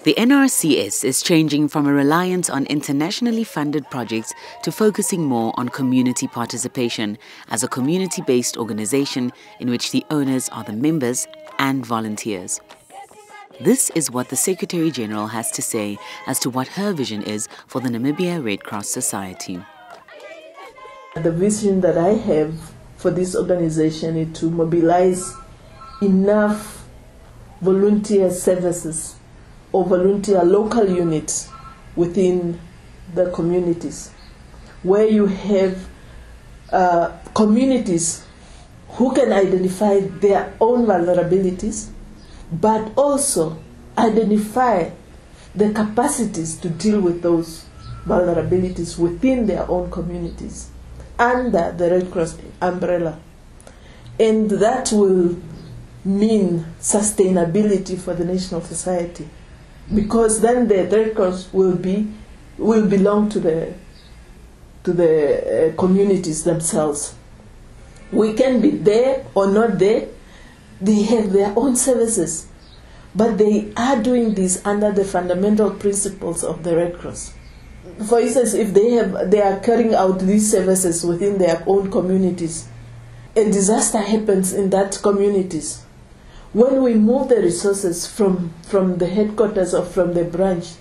The NRCS is changing from a reliance on internationally funded projects to focusing more on community participation as a community-based organization in which the owners are the members and volunteers. This is what the Secretary General has to say as to what her vision is for the Namibia Red Cross Society. The vision that I have for this organization is to mobilize enough volunteer services or volunteer local units within the communities, where you have communities who can identify their own vulnerabilities, but also identify the capacities to deal with those vulnerabilities within their own communities under the Red Cross umbrella. And that will mean sustainability for the national society, because then the Red Cross will belong to the communities themselves. We can be there or not there. They have their own services, but they are doing this under the fundamental principles of the Red Cross. For instance, if they are carrying out these services within their own communities, a disaster happens in that communities. When we move the resources from the headquarters or from the branch,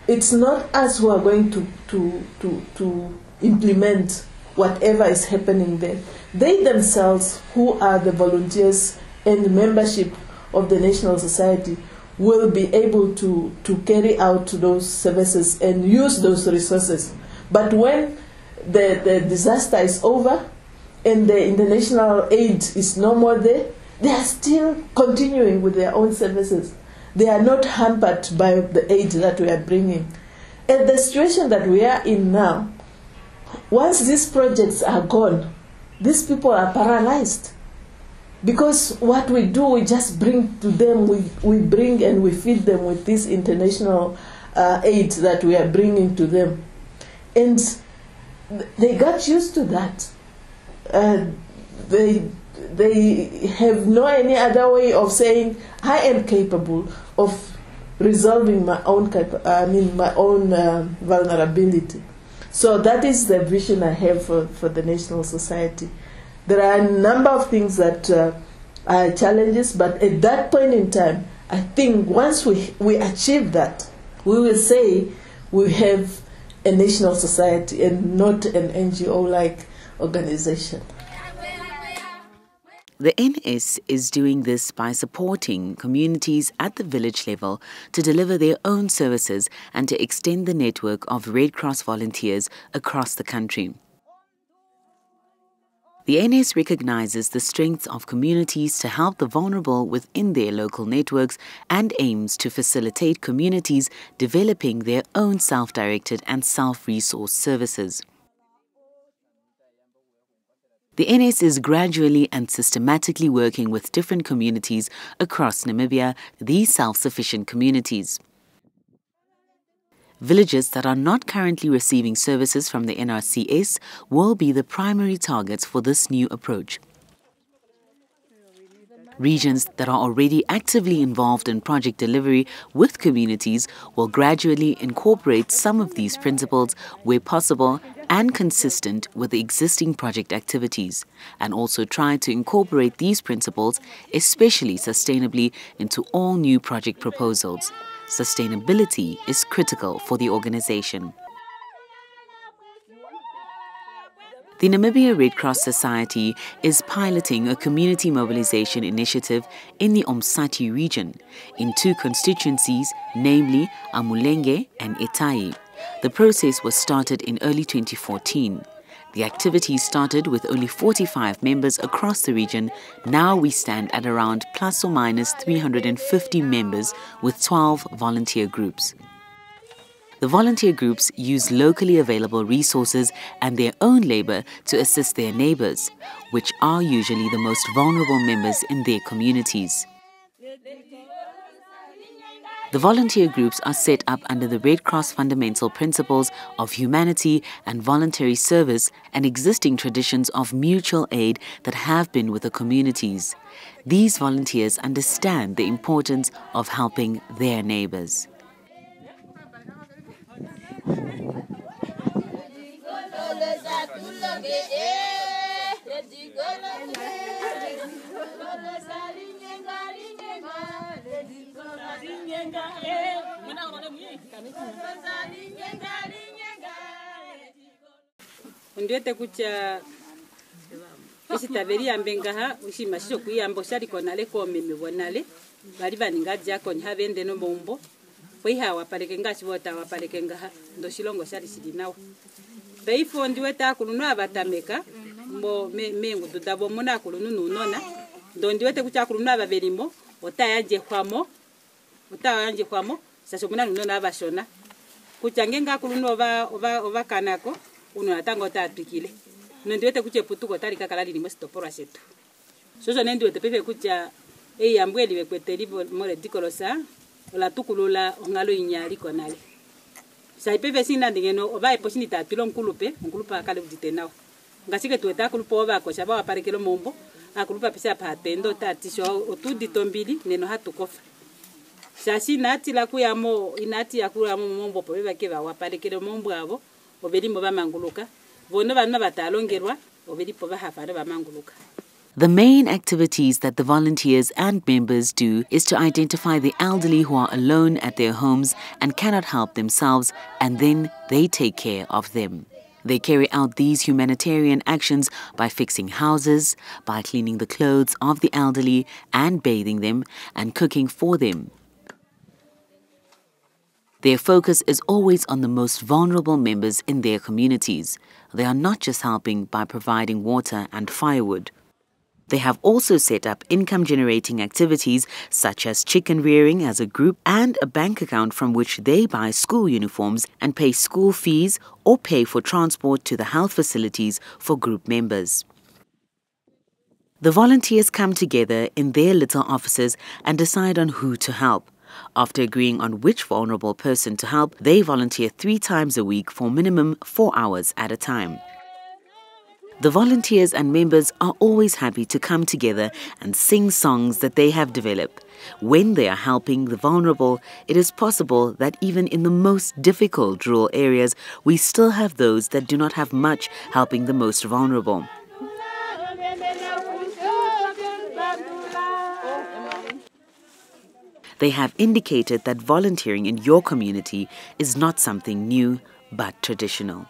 it's not us who are going to implement whatever is happening there. They themselves, who are the volunteers and membership of the National Society, will be able to carry out those services and use those resources. But when the disaster is over and the international aid is no more there, they are still continuing with their own services. They are not hampered by the aid that we are bringing. And the situation that we are in now, once these projects are gone, these people are paralyzed. Because what we do, we just bring to them, we bring and we feed them with this international aid that we are bringing to them. And they got used to that. They have no any other way of saying, I am capable of resolving my own vulnerability. So that is the vision I have for the National Society. There are a number of things that are challenges, but at that point in time, I think once we achieve that, we will say we have a national society and not an NGO-like organization. The NS is doing this by supporting communities at the village level to deliver their own services and to extend the network of Red Cross volunteers across the country. The NS recognizes the strengths of communities to help the vulnerable within their local networks and aims to facilitate communities developing their own self-directed and self-resourced services. The NS is gradually and systematically working with different communities across Namibia, these self-sufficient communities. Villages that are not currently receiving services from the NRCS will be the primary targets for this new approach. Regions that are already actively involved in project delivery with communities will gradually incorporate some of these principles where possible and consistent with the existing project activities, and also try to incorporate these principles, especially sustainably, into all new project proposals. Sustainability is critical for the organization. The Namibia Red Cross Society is piloting a community mobilization initiative in the Omsati region in two constituencies, namely Amulenge and Etai. The process was started in early 2014. The activity started with only 45 members across the region. Now we stand at around plus or minus 350 members with 12 volunteer groups. The volunteer groups use locally available resources and their own labor to assist their neighbors, which are usually the most vulnerable members in their communities. The volunteer groups are set up under the Red Cross fundamental principles of humanity and voluntary service and existing traditions of mutual aid that have been with the communities. These volunteers understand the importance of helping their neighbors. Ndiwete kucha isi taberi ambengaha ushi masho kuyambo shari konale ko memebonale bali baningaji yako nhabende no bombo kwiha wapaleke ngashi bota wapaleke ngaha ndo shilongo shari shilinawo beifo ndiwete akulunu abatameka mbo mengu dudabo mona akulunu nunona ndo ndiwete kucha akulunu ababerimo otayanje kwamo sasho mona nunona abashona kucha ngenga akulunu oba kanako uno atango tatwikile nondiwete kuche putuko tali kakalali ni mwesitopora shetu sozo nendiwete pepe kucha yambweli bekweteli more dikolosa ola tukulula ongalo inyali konale sai pepe sina ndingeno oba eposhini tatilo nkulupa akale uditenao ngasike tuweta kulupa oba kosha ba waparekelo mombo akulupa pesa patendo tatisho otuditombili neno hatukofa shashi nati la kuyamo inati yakuyamo mombo pobe keba waparekelo mombo abo obelimo bamanguluka bono bana batalongerwa obelipo bahafare bamanguluka. The main activities that the volunteers and members do is to identify the elderly who are alone at their homes and cannot help themselves, and then they take care of them. They carry out these humanitarian actions by fixing houses, by cleaning the clothes of the elderly and bathing them and cooking for them. Their focus is always on the most vulnerable members in their communities. They are not just helping by providing water and firewood. They have also set up income-generating activities such as chicken rearing as a group and a bank account from which they buy school uniforms and pay school fees or pay for transport to the health facilities for group members. The volunteers come together in their little offices and decide on who to help. After agreeing on which vulnerable person to help, they volunteer 3 times a week for minimum 4 hours at a time. The volunteers and members are always happy to come together and sing songs that they have developed. When they are helping the vulnerable, it is possible that even in the most difficult rural areas, we still have those that do not have much helping the most vulnerable. They have indicated that volunteering in your community is not something new, but traditional.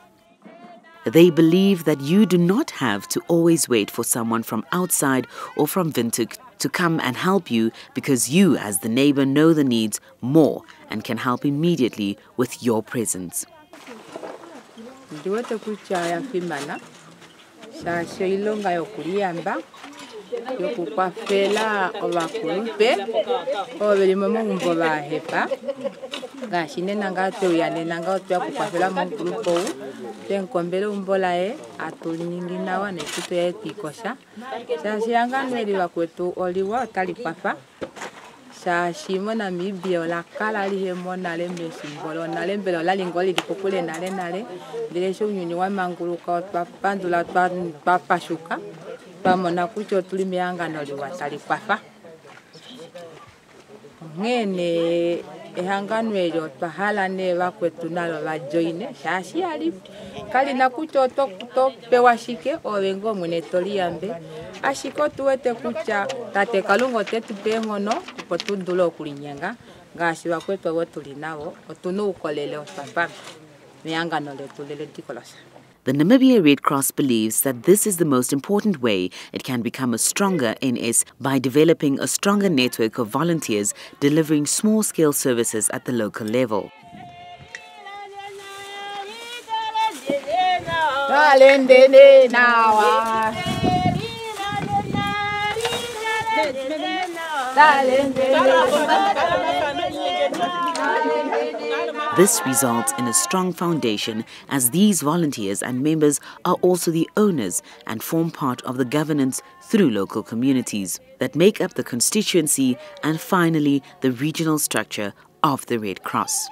They believe that you do not have to always wait for someone from outside or from Windhoek to come and help you, because you as the neighbor know the needs more and can help immediately with your presence. Yokukwafela obakulupe obelimo mumbo bahepa gashine nangato yane nangato yakukwafela mukulupo tenkombele umbolae atulinyingi wane kuto yetikosa sasianganweli bakwetu oliwa talikwafa sashimo Namibia la kala lihemo nale mesimbolo nale mbelo la lingoli dipopule nale dilesho unyuni wa manguluka papandula papashuka pamona kucho tulimianga noli watali kwafa ngene ehanganwelo pahala ne bakwetu nalo bajoine shashi ali kali na kucho to pewashike obengo mwene toliambe ashiko tuwete kucha tate kalungo tetu pengono kupotundulo kulinyenga ngashi bakwetu abotulinabo otunu ukolele papa mianga nole tulele tikolosa. The Namibia Red Cross believes that this is the most important way it can become a stronger NS by developing a stronger network of volunteers delivering small-scale services at the local level. This results in a strong foundation, as these volunteers and members are also the owners and form part of the governance through local communities that make up the constituency and finally the regional structure of the Red Cross.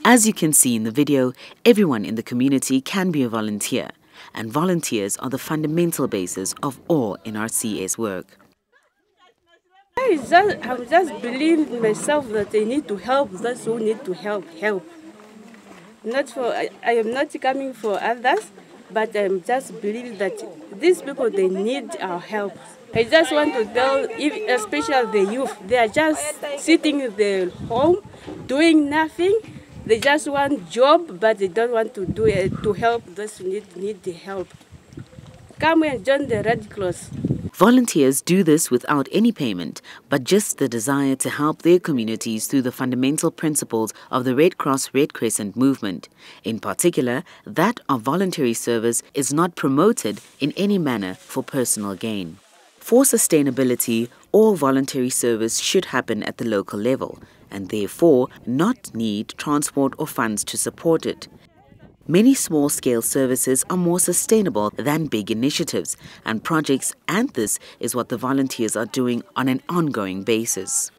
As you can see in the video, everyone in the community can be a volunteer, and volunteers are the fundamental basis of all NRCS work. I just believe in myself that I need to help those who need to help. Not for, I am not coming for others, but I'm just believing that these people, they need our help. I just want to tell, especially the youth, they are just sitting in their home, doing nothing. They just want job, but they don't want to do it to help those who need the help. Come and join the Red Cross. Volunteers do this without any payment, but just the desire to help their communities through the fundamental principles of the Red Cross Red Crescent movement. In particular, that of voluntary service is not promoted in any manner for personal gain. For sustainability, all voluntary service should happen at the local level, and therefore not need transport or funds to support it. Many small-scale services are more sustainable than big initiatives and projects, and this is what the volunteers are doing on an ongoing basis.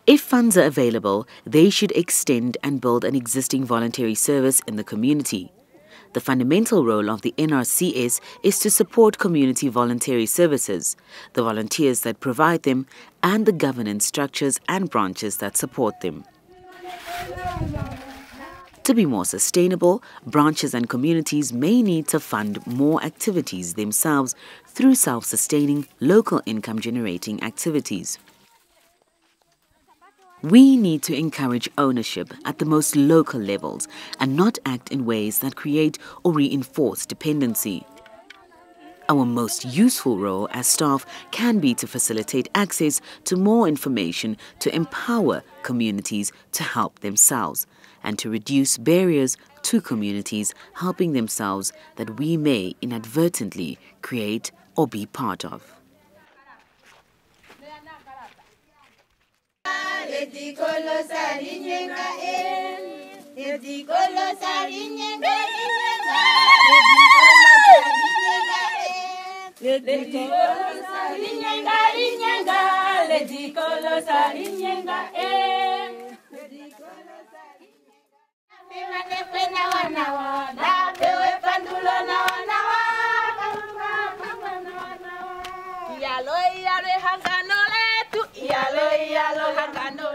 If funds are available, they should extend and build an existing voluntary service in the community. The fundamental role of the NRCS is to support community voluntary services, the volunteers that provide them, and the governance structures and branches that support them. To be more sustainable, branches and communities may need to fund more activities themselves through self-sustaining, local income-generating activities. We need to encourage ownership at the most local levels and not act in ways that create or reinforce dependency. Our most useful role as staff can be to facilitate access to more information to empower communities to help themselves and to reduce barriers to communities helping themselves that we may inadvertently create or be part of. Yalo hangano